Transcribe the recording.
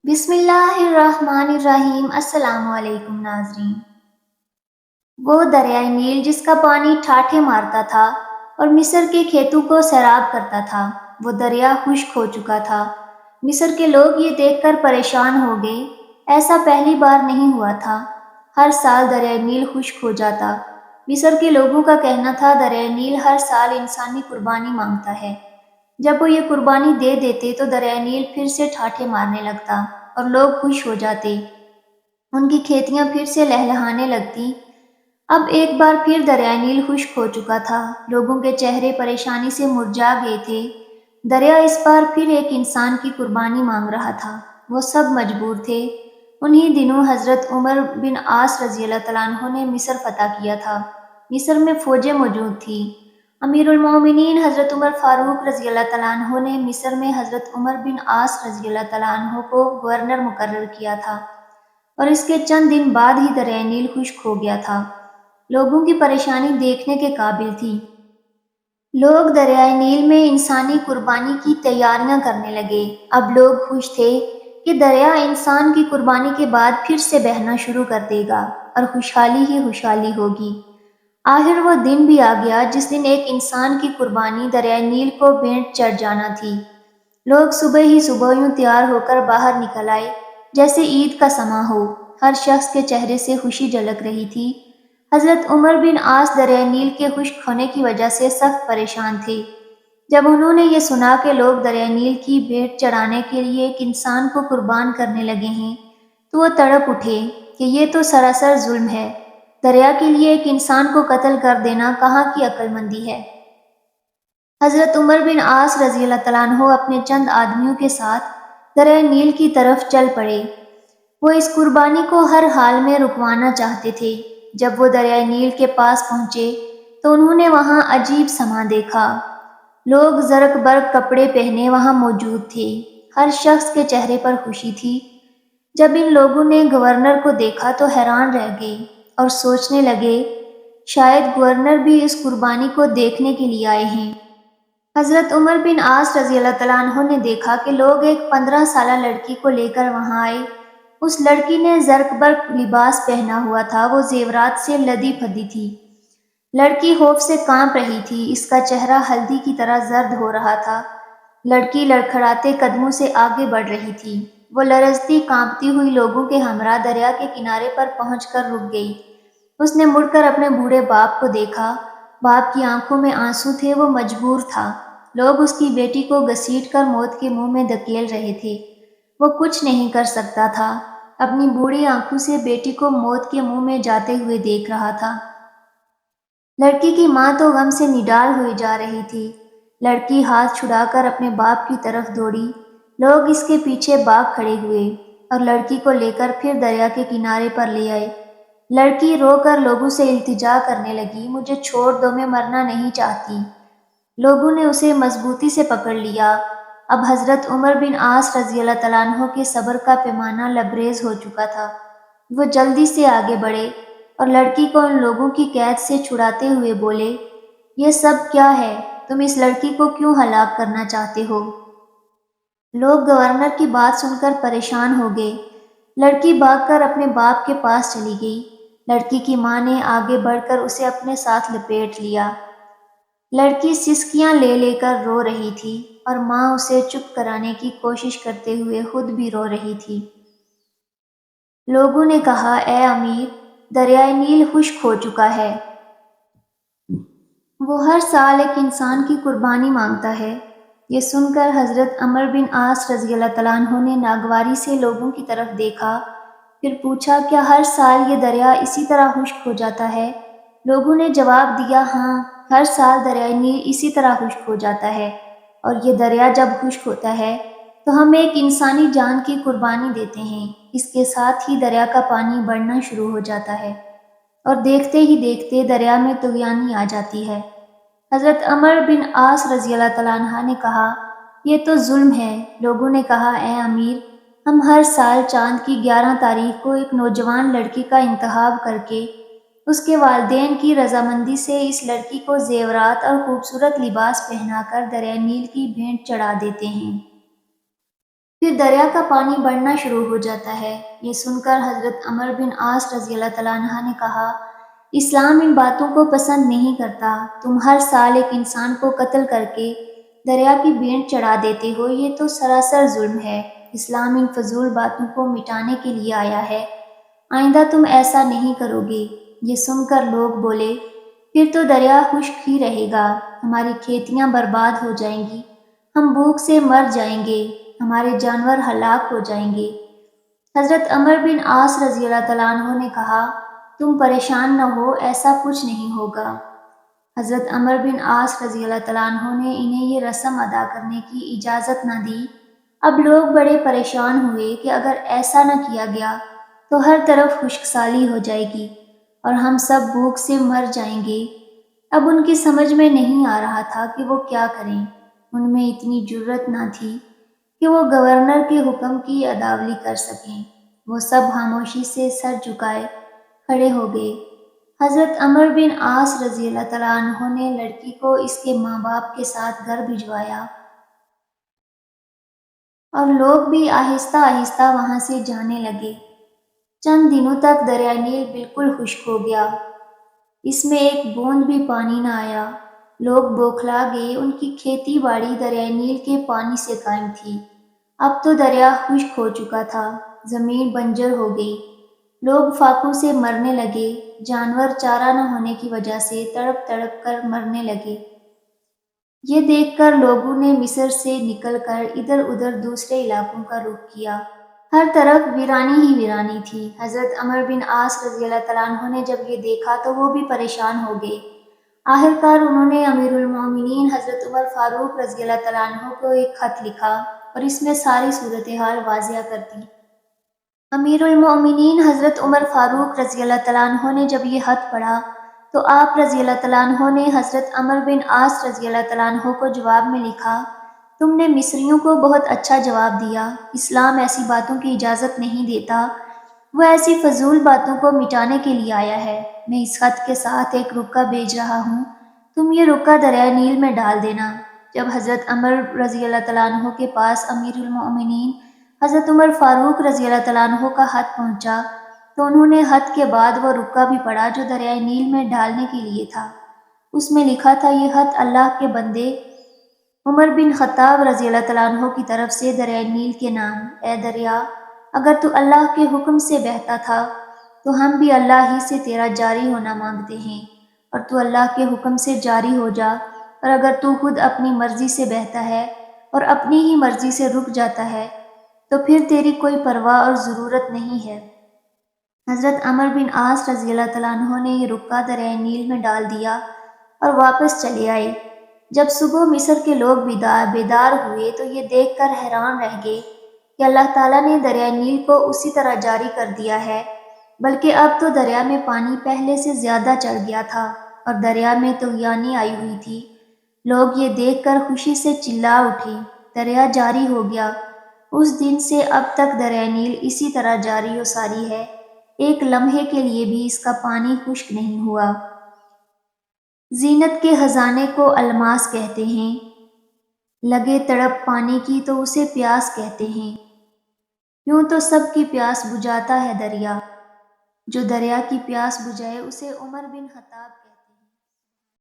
بسم اللہ الرحمن الرحیم۔ السلام علیکم ناظرین۔ وہ دریائے نیل جس کا پانی ٹھاٹھے مارتا تھا اور مصر کے کھیتوں کو سیراب کرتا تھا، وہ دریا خشک ہو چکا تھا۔ مصر کے لوگ یہ دیکھ کر پریشان ہو گئے۔ ایسا پہلی بار نہیں ہوا تھا۔ ہر سال دریائے نیل خشک ہو جاتا۔ مصر کے لوگوں کا کہنا تھا دریائے نیل ہر سال انسانی قربانی مانگتا ہے۔ جب وہ یہ قربانی دے دیتے تو دریائے نیل پھر سے ٹھاٹھے مارنے لگتا اور لوگ خوش ہو جاتے۔ ان کی کھیتیاں پھر سے لہلہانے لگتی۔ اب ایک بار پھر دریائے نیل خشک ہو چکا تھا۔ لوگوں کے چہرے پریشانی سے مرجھا گئے تھے۔ دریا اس بار پھر ایک انسان کی قربانی مانگ رہا تھا۔ وہ سب مجبور تھے۔ انہی دنوں حضرت عمر بن عاص رضی اللہ تعالیٰ عنہ نے مصر فتح کیا تھا۔ مصر میں فوجیں موجود تھیں۔ امیر المومنین حضرت عمر فاروق رضی اللہ تعالیٰ عنہ نے مصر میں حضرت عمر بن عاص رضی اللہ تعالیٰ عنہ کو گورنر مقرر کیا تھا، اور اس کے چند دن بعد ہی دریائے نیل خشک ہو گیا تھا۔ لوگوں کی پریشانی دیکھنے کے قابل تھی۔ لوگ دریائے نیل میں انسانی قربانی کی تیاریاں کرنے لگے۔ اب لوگ خوش تھے کہ دریا انسان کی قربانی کے بعد پھر سے بہنا شروع کر دے گا اور خوشحالی ہی خوشحالی ہوگی۔ آخر وہ دن بھی آ گیا جس دن ایک انسان کی قربانی دریائے نیل کو بھینٹ چڑھ جانا تھی۔ لوگ صبح ہی صبح یوں تیار ہو کر باہر نکل آئے جیسے عید کا سماں ہو۔ ہر شخص کے چہرے سے خوشی جھلک رہی تھی۔ حضرت عمر بن عاص دریائے نیل کے خشک ہونے کی وجہ سے سخت پریشان تھے۔ جب انہوں نے یہ سنا کہ لوگ دریائے نیل کی بھیٹ چڑھانے کے لیے ایک انسان کو قربان کرنے لگے ہیں تو وہ تڑپ اٹھے کہ یہ تو سراسر ظلم ہے۔ دریا کے لیے ایک انسان کو قتل کر دینا کہاں کی عقل مندی ہے۔ حضرت عمر بن عاص رضی اللہ تعالیٰ عنہ اپنے چند آدمیوں کے ساتھ دریائے نیل کی طرف چل پڑے۔ وہ اس قربانی کو ہر حال میں رکوانا چاہتے تھے۔ جب وہ دریائے نیل کے پاس پہنچے تو انہوں نے وہاں عجیب سماں دیکھا۔ لوگ زرق برق کپڑے پہنے وہاں موجود تھے۔ ہر شخص کے چہرے پر خوشی تھی۔ جب ان لوگوں نے گورنر کو دیکھا تو حیران رہ گئے اور سوچنے لگے شاید گورنر بھی اس قربانی کو دیکھنے کے لیے آئے ہیں۔ حضرت عمر بن عاص رضی اللہ تعالیٰ عنہ نے دیکھا کہ لوگ ایک 15 سالہ لڑکی کو لے کر وہاں آئے۔ اس لڑکی نے زرق برق لباس پہنا ہوا تھا۔ وہ زیورات سے لدی پھدی تھی۔ لڑکی خوف سے کانپ رہی تھی۔ اس کا چہرہ ہلدی کی طرح زرد ہو رہا تھا۔ لڑکی لڑکھڑاتے قدموں سے آگے بڑھ رہی تھی۔ وہ لرزتی کانپتی ہوئی لوگوں کے ہمراہ دریا کے کنارے پر پہنچ کر رک گئی۔ اس نے مڑ کر اپنے بوڑھے باپ کو دیکھا۔ باپ کی آنکھوں میں آنسو تھے۔ وہ مجبور تھا۔ لوگ اس کی بیٹی کو گھسیٹ کر موت کے منہ میں دھکیل رہے تھے۔ وہ کچھ نہیں کر سکتا تھا۔ اپنی بوڑھی آنکھوں سے بیٹی کو موت کے منہ میں جاتے ہوئے دیکھ رہا تھا۔ لڑکی کی ماں تو غم سے نڈال ہوئی جا رہی تھی۔ لڑکی ہاتھ چھڑا کر اپنے باپ کی طرف دوڑی۔ لوگ اس کے پیچھے بھاگ کھڑے ہوئے اور لڑکی کو لے کر پھر دریا کے کنارے پر لے آئے۔ لڑکی رو کر لوگوں سے التجا کرنے لگی، مجھے چھوڑ دو، میں مرنا نہیں چاہتی۔ لوگوں نے اسے مضبوطی سے پکڑ لیا۔ اب حضرت عمر بن عاص رضی اللہ تعالیٰ عنہ کے صبر کا پیمانہ لبریز ہو چکا تھا۔ وہ جلدی سے آگے بڑھے اور لڑکی کو ان لوگوں کی قید سے چھڑاتے ہوئے بولے، یہ سب کیا ہے؟ تم اس لڑکی کو کیوں ہلاک کرنا چاہتے ہو؟ لوگ گورنر کی بات سن کر پریشان ہو گئے۔ لڑکی بھاگ کر اپنے باپ کے پاس چلی گئی۔ لڑکی کی ماں نے آگے بڑھ کر اسے اپنے ساتھ لپیٹ لیا۔ لڑکی سسکیاں لے لے کر رو رہی تھی اور ماں اسے چپ کرانے کی کوشش کرتے ہوئے خود بھی رو رہی تھی۔ لوگوں نے کہا، اے امیر، دریائے نیل خشک ہو چکا ہے۔ وہ ہر سال ایک انسان کی قربانی مانگتا ہے۔ یہ سن کر حضرت عمر بن عاص رضی اللہ تعالیٰ عنہ نے ناگواری سے لوگوں کی طرف دیکھا، پھر پوچھا، کیا ہر سال یہ دریا اسی طرح خشک ہو جاتا ہے؟ لوگوں نے جواب دیا، ہاں، ہر سال دریائے نیل اسی طرح خشک ہو جاتا ہے، اور یہ دریا جب خشک ہوتا ہے تو ہم ایک انسانی جان کی قربانی دیتے ہیں۔ اس کے ساتھ ہی دریا کا پانی بڑھنا شروع ہو جاتا ہے اور دیکھتے ہی دیکھتے دریا میں طغیانی آ جاتی ہے۔ حضرت عمر بن عاص رضی اللہ تعالیٰ عنہ نے کہا، یہ تو ظلم ہے۔ لوگوں نے کہا، اے امیر، ہم ہر سال چاند کی 11 تاریخ کو ایک نوجوان لڑکی کا انتخاب کر کے اس کے والدین کی رضامندی سے اس لڑکی کو زیورات اور خوبصورت لباس پہنا کر دریائے نیل کی بھینٹ چڑھا دیتے ہیں۔ پھر دریا کا پانی بڑھنا شروع ہو جاتا ہے۔ یہ سن کر حضرت عمر بن عاص رضی اللہ تعالیٰ عنہ نے کہا، اسلام ان باتوں کو پسند نہیں کرتا۔ تم ہر سال ایک انسان کو قتل کر کے دریا کی بینٹ چڑھا دیتے ہو، یہ تو سراسر ظلم ہے۔ اسلام ان فضول باتوں کو مٹانے کے لیے آیا ہے، آئندہ تم ایسا نہیں کرو گے۔ یہ سن کر لوگ بولے، پھر تو دریا خشک ہی رہے گا، ہماری کھیتیاں برباد ہو جائیں گی، ہم بھوک سے مر جائیں گے، ہمارے جانور ہلاک ہو جائیں گے۔ حضرت عمر بن عاص رضی اللہ تعالیٰ عنہ نے کہا، تم پریشان نہ ہو، ایسا کچھ نہیں ہوگا۔ حضرت عمر بن عاص رضی اللہ تعالیٰ عنہ نے انہیں یہ رسم ادا کرنے کی اجازت نہ دی۔ اب لوگ بڑے پریشان ہوئے کہ اگر ایسا نہ کیا گیا تو ہر طرف خشک سالی ہو جائے گی اور ہم سب بھوک سے مر جائیں گے۔ اب ان کی سمجھ میں نہیں آ رہا تھا کہ وہ کیا کریں۔ ان میں اتنی جرأت نہ تھی کہ وہ گورنر کے حکم کی اداولی کر سکیں۔ وہ سب خاموشی سے سر جھکائے کھڑے ہو گئے۔ حضرت عمر بن عاص رضی اللہ تعالیٰ عنہ نے لڑکی کو اس کے ماں باپ کے ساتھ گھر بھجوایا اور لوگ بھی آہستہ آہستہ وہاں سے جانے لگے۔ چند دنوں تک دریائے نیل بالکل خشک ہو گیا، اس میں ایک بوند بھی پانی نہ آیا۔ لوگ بوکھلا گئے، ان کی کھیتی باڑی دریائے نیل کے پانی سے قائم تھی۔ اب تو دریا خشک ہو چکا تھا، زمین بنجر ہو گئی، لوگ فاقوں سے مرنے لگے، جانور چارہ نہ ہونے کی وجہ سے تڑپ تڑپ کر مرنے لگے۔ یہ دیکھ کر لوگوں نے مصر سے نکل کر ادھر ادھر دوسرے علاقوں کا رخ کیا۔ ہر طرف ویرانی ہی ویرانی تھی۔ حضرت عمر بن عاص رضی اللہ تعالیٰ عنہ نے جب یہ دیکھا تو وہ بھی پریشان ہو گئے۔ آخرکار انہوں نے امیر المومنین حضرت عمر فاروق رضی اللہ تعالیٰ عنہ کو ایک خط لکھا اور اس میں ساری صورتحال واضح کر دی۔ امیر المومنین حضرت عمر فاروق رضی اللہ تعالیٰ عنہ نے جب یہ خط پڑھا تو آپ رضی اللہ تعالیٰ عنہ نے حضرت عمر بن عاص رضی اللہ تعالیٰ عنہ کو جواب میں لکھا، تم نے مصریوں کو بہت اچھا جواب دیا۔ اسلام ایسی باتوں کی اجازت نہیں دیتا، وہ ایسی فضول باتوں کو مٹانے کے لیے آیا ہے۔ میں اس خط کے ساتھ ایک رکا بھیج رہا ہوں، تم یہ رکا دریائے نیل میں ڈال دینا۔ جب حضرت عمر رضی اللہ تعالیٰ عنہ کے پاس امیر المومنین حضرت عمر فاروق رضی اللہ تعالیٰ عنہ کا خط پہنچا تو انہوں نے خط کے بعد وہ رکا بھی پڑھا جو دریائے نیل میں ڈالنے کے لیے تھا۔ اس میں لکھا تھا، یہ خط اللہ کے بندے عمر بن خطاب رضی اللہ تعالیٰ عنہ کی طرف سے دریائے نیل کے نام۔ اے دریا، اگر تو اللہ کے حکم سے بہتا تھا تو ہم بھی اللہ ہی سے تیرا جاری ہونا مانگتے ہیں، اور تو اللہ کے حکم سے جاری ہو جا، اور اگر تو خود اپنی مرضی سے بہتا ہے اور اپنی ہی مرضی سے رک جاتا ہے تو پھر تیری کوئی پرواہ اور ضرورت نہیں ہے۔ حضرت عمر بن عاص رضی اللہ تعالیٰ عنہ نے یہ رکا دریائے نیل میں ڈال دیا اور واپس چلے آئے۔ جب صبح مصر کے لوگ بیدار ہوئے تو یہ دیکھ کر حیران رہ گئے کہ اللہ تعالیٰ نے دریائے نیل کو اسی طرح جاری کر دیا ہے، بلکہ اب تو دریا میں پانی پہلے سے زیادہ چڑھ گیا تھا اور دریا میں طغیانی آئی ہوئی تھی۔ لوگ یہ دیکھ کر خوشی سے چلا اٹھے، دریا جاری ہو گیا۔ اس دن سے اب تک دریائے نیل اسی طرح جاری و ساری ہے، ایک لمحے کے لیے بھی اس کا پانی خشک نہیں ہوا۔ زینت کے خزانے کو الماس کہتے ہیں، لگے تڑپ پانی کی تو اسے پیاس کہتے ہیں۔ یوں تو سب کی پیاس بجھاتا ہے دریا، جو دریا کی پیاس بجھائے اسے عمر بن خطاب